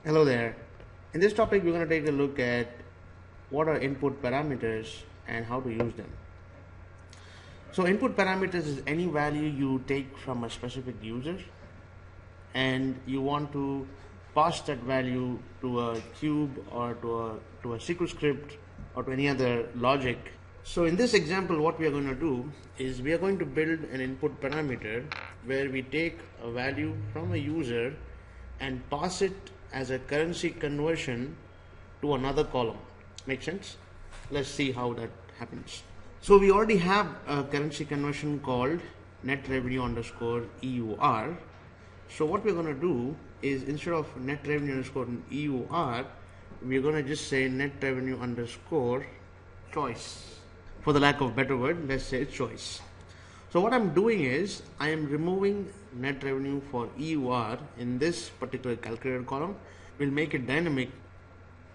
Hello there. In this topic, we're going to take a look at what are input parameters and how to use them. So, input parameters is any value you take from a specific user and you want to pass that value to a cube or to a SQL script or to any other logic. So, in this example, what we are going to do is we are going to build an input parameter where we take a value from a user and pass it as a currency conversion to another column. Make sense? Let's see how that happens. So we already have a currency conversion called net revenue underscore EUR. So what we're going to do is instead of net revenue underscore EUR, we're going to just say net revenue underscore choice. For the lack of a better word, let's say choice. So what I'm doing is I am removing net revenue for EUR in this particular calculated column. We'll make it dynamic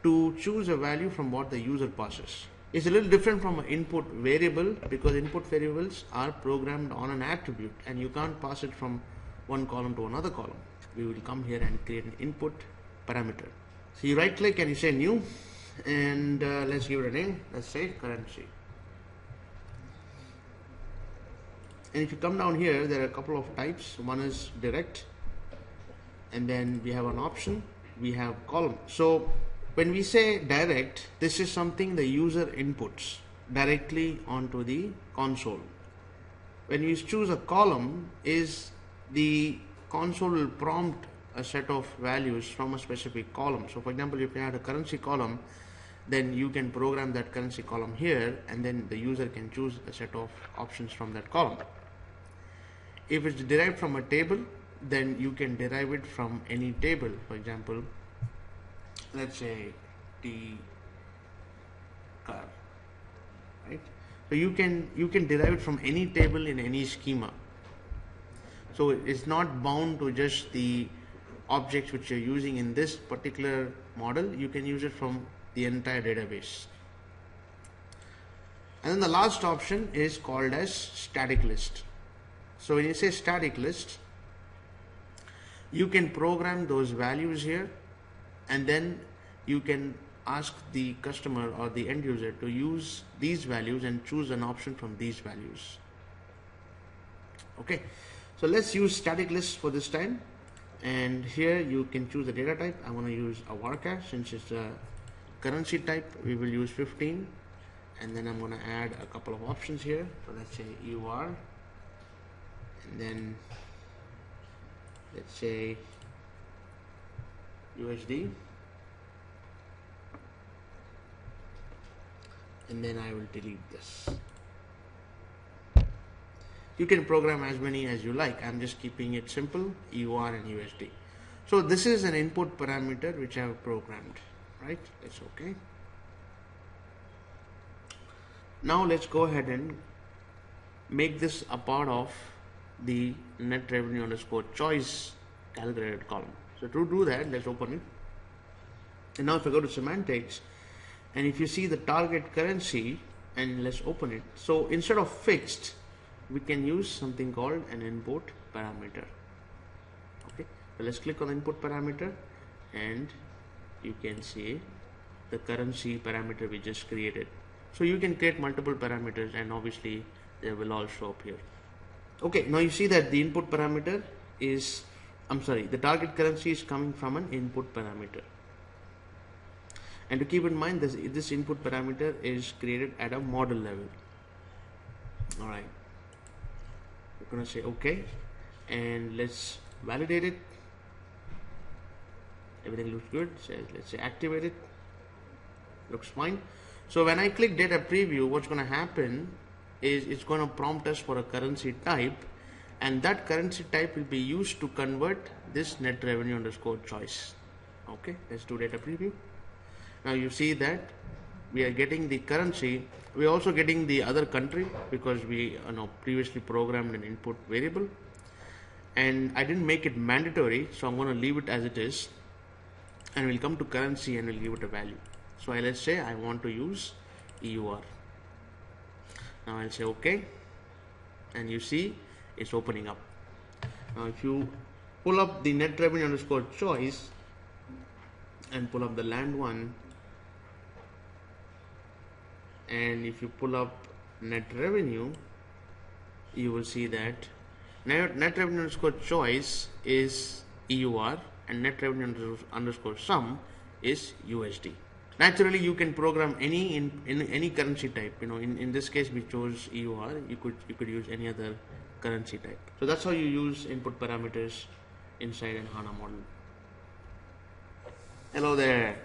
to choose a value from what the user passes. It's a little different from an input variable because input variables are programmed on an attribute and you can't pass it from one column to another column. We will come here and create an input parameter. So you right click and you say new and let's give it a name. Let's say currency. And if you come down here, there are a couple of types. One is direct, and then we have an option, we have column. So when we say direct, this is something the user inputs directly onto the console. When you choose a column, is the console will prompt a set of values from a specific column. So for example, if you had a currency column, then you can program that currency column here, and then the user can choose a set of options from that column. If it's derived from a table, then you can derive it from any table. For example, let's say T car, right? So you can derive it from any table in any schema. So it's not bound to just the objects which you're using in this particular model. You can use it from the entire database. And then the last option is called as static list. So when you say static list, you can program those values here and then you can ask the customer or the end user to use these values and choose an option from these values. Okay, so let's use static list for this time, and here you can choose the data type. I want to use a varchar since it's a currency type. We will use 15, and then I'm going to add a couple of options here. So let's say EUR, and then let's say USD, and then I will delete this. You can program as many as you like. I'm just keeping it simple, EUR and USD. So this is an input parameter which I have programmed, right? That's okay. Now let's go ahead and make this a part of the net revenue underscore choice calculated column. So to do that, let's open it. And now if I go to semantics, and if you see the target currency, and let's open it. So instead of fixed, we can use something called an input parameter. Okay, so let's click on input parameter, and you can see the currency parameter we just created. So you can create multiple parameters, and obviously they will all show up here. Okay, now you see that the input parameter is, the target currency is coming from an input parameter. And to keep in mind, this input parameter is created at a model level. All right, we're going to say okay, and let's validate it. Everything looks good. So let's say activate it. Looks fine. So when I click data preview, what's going to happen is it's going to prompt us for a currency type, and that currency type will be used to convert this net revenue underscore choice. Okay, let's do data preview. Now you see that we are getting the currency. We're also getting the other country because we previously programmed an input variable, and I didn't make it mandatory, so I'm going to leave it as it is, and we'll come to currency and we'll give it a value. So let's say I want to use EUR. Now I'll say OK, and you see it's opening up. Now if you pull up the net revenue underscore choice, and pull up the land one, and if you pull up net revenue, you will see that net revenue underscore choice is EUR and net revenue underscore sum is USD. Naturally, you can program any in any currency type. In this case we chose EUR. You could use any other currency type. So that's how you use input parameters inside an HANA model. Hello there.